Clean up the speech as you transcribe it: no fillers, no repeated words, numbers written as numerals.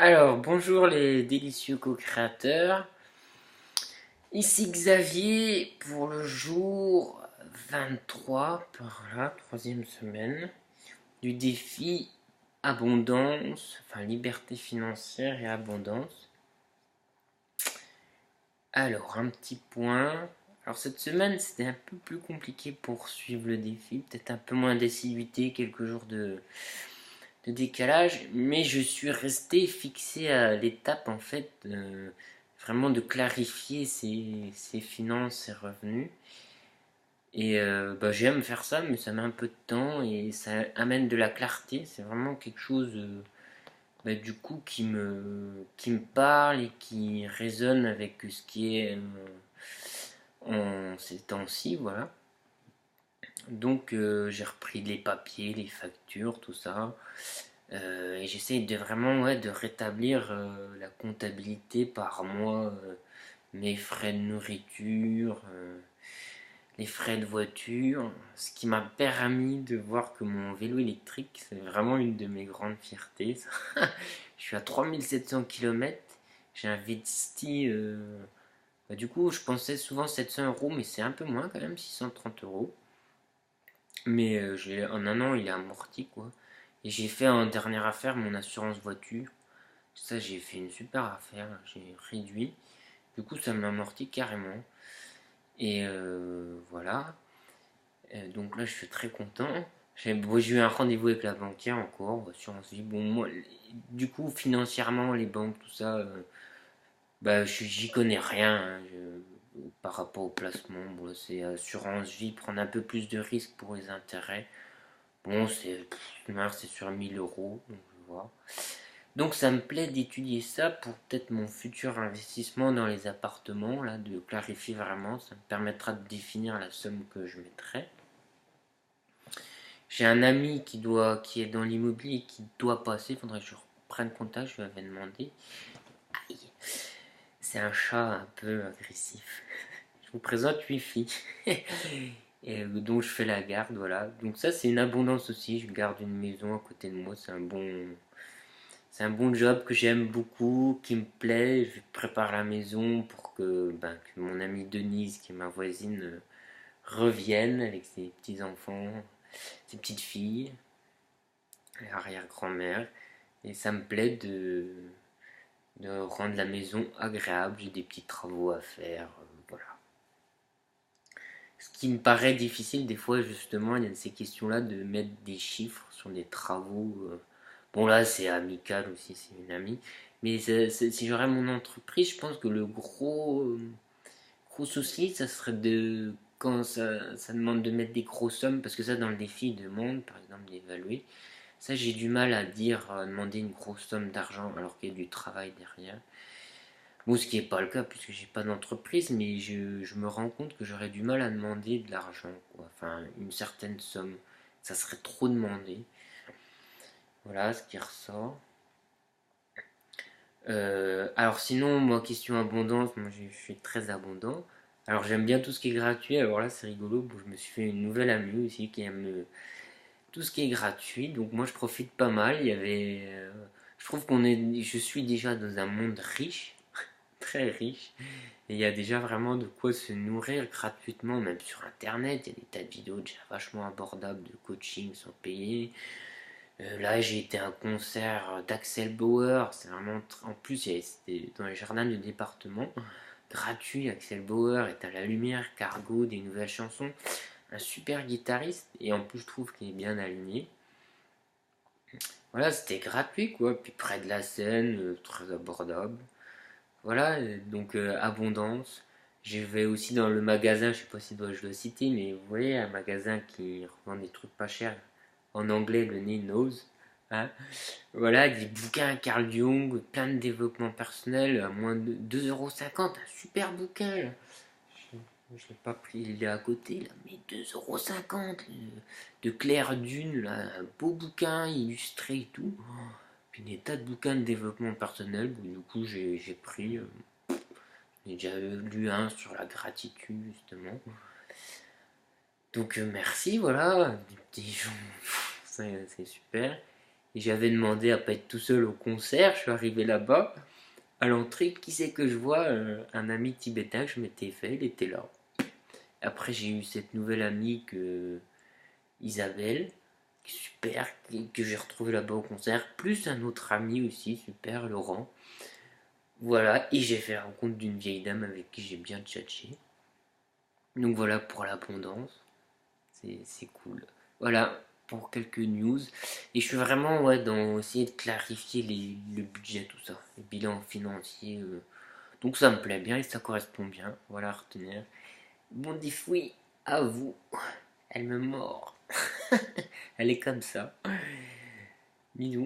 Alors, bonjour les délicieux co-créateurs. Ici Xavier pour le jour 23, par là, troisième semaine, du défi abondance, enfin liberté financière et abondance. Alors, un petit point. Alors, cette semaine, c'était un peu plus compliqué pour suivre le défi, peut-être un peu moins d'assiduité, quelques jours de décalage, mais je suis resté fixé à l'étape en fait vraiment de clarifier ses finances, ses revenus. Et j'aime faire ça, mais ça met un peu de temps et ça amène de la clarté. C'est vraiment quelque chose du coup qui me parle et qui résonne avec ce qui est en ces temps-ci, voilà. Donc j'ai repris les papiers, les factures, tout ça. Et j'essaie de vraiment de rétablir la comptabilité par mois, mes frais de nourriture, les frais de voiture, ce qui m'a permis de voir que mon vélo électrique, c'est vraiment une de mes grandes fiertés. Je suis à 3700 km, j'ai investi, du coup je pensais souvent 700 €, mais c'est un peu moins quand même, 630 €. Mais en un an il est amorti quoi. Et j'ai fait en dernière affaire mon assurance voiture. Ça, j'ai fait une super affaire, j'ai réduit. Du coup, ça m'amortit carrément. Et voilà. Donc là, je suis très content. J'ai eu un rendez-vous avec la banquière encore, assurance vie. Bon, moi, du coup, financièrement, les banques, tout ça, j'y connais rien hein, par rapport au placement. Bon, c'est assurance vie, prendre un peu plus de risques pour les intérêts. Bon, c'est sur 1000 €, donc je vois. Donc ça me plaît d'étudier ça pour peut-être mon futur investissement dans les appartements, là, de clarifier vraiment. Ça me permettra de définir la somme que je mettrai. J'ai un ami qui est dans l'immobilier qui doit passer. Il faudrait que je reprenne contact. Je lui avais demandé. Aïe, c'est un chat un peu agressif. Je vous présente 8 filles. Et dont je fais la garde, voilà. Donc ça, c'est une abondance aussi. Je garde une maison à côté de moi. C'est un bon job que j'aime beaucoup, qui me plaît. Je prépare la maison pour que mon amie Denise, qui est ma voisine, revienne avec ses petits-enfants, ses petites filles, l'arrière-grand-mère. Et ça me plaît de rendre la maison agréable. J'ai des petits travaux à faire. Voilà. Ce qui me paraît difficile des fois, justement, il y a ces questions-là de mettre des chiffres sur des travaux. Bon, là, c'est amical aussi, c'est une amie. Mais si j'aurais mon entreprise, je pense que le gros souci, ça serait quand ça demande de mettre des grosses sommes, parce que ça, dans le défi, il demande, par exemple, d'évaluer. Ça, j'ai du mal à dire, demander une grosse somme d'argent alors qu'il y a du travail derrière. Bon, ce qui n'est pas le cas puisque j'ai pas d'entreprise, mais je me rends compte que j'aurais du mal à demander de l'argent, quoi. Enfin, une certaine somme. Ça serait trop demandé. Voilà ce qui ressort. Alors sinon, moi, question abondance, moi je suis très abondant. Alors j'aime bien tout ce qui est gratuit. Alors là, c'est rigolo. Bon, je me suis fait une nouvelle amie aussi qui aime tout ce qui est gratuit. Donc moi, je profite pas mal. Je trouve je suis déjà dans un monde riche, très riche. Et il y a déjà vraiment de quoi se nourrir gratuitement, même sur Internet. Il y a des tas de vidéos déjà vachement abordables de coaching sans payer. Là, j'ai été à un concert d'Axel Bauer. C'est vraiment. En plus, c'était dans les jardins du département. Gratuit, Axel Bauer est à la lumière, Cargo, des nouvelles chansons. Un super guitariste. Et en plus, je trouve qu'il est bien aligné. Voilà, c'était gratuit, quoi. Puis près de la scène, très abordable. Voilà, donc abondance. Je vais aussi dans le magasin, je sais pas si je dois citer, mais vous voyez, un magasin qui revend des trucs pas chers. En anglais, le nez knows. Hein. Voilà, des bouquins Carl Jung, plein de développement personnel, à moins de 2,50 €. Un super bouquin, là. Je l'ai pas pris, il est à côté, là, mais 2,50 € de Claire Dune, là, un beau bouquin illustré et tout. Puis des tas de bouquins de développement personnel, bon, du coup j'ai pris. J'ai déjà lu un sur la gratitude, justement. Donc merci, voilà, des petits gens, c'est super. Et j'avais demandé à pas être tout seul au concert. Je suis arrivé là-bas. À l'entrée, qui c'est que je vois? Un ami tibétain que je m'étais fait, il était là. Après, j'ai eu cette nouvelle amie Isabelle, super, que j'ai retrouvé là-bas au concert, plus un autre ami aussi, super, Laurent. Voilà, et j'ai fait la rencontre d'une vieille dame avec qui j'ai bien tchatché. Donc voilà pour l'abondance, c'est cool. Voilà pour quelques news. Et je suis vraiment ouais, dans essayer de clarifier le budget, tout ça, les bilans financiers. Donc ça me plaît bien et ça correspond bien. Voilà à retenir. Bon des fouilles à vous. Elle me mord. Elle est comme ça. Bisous.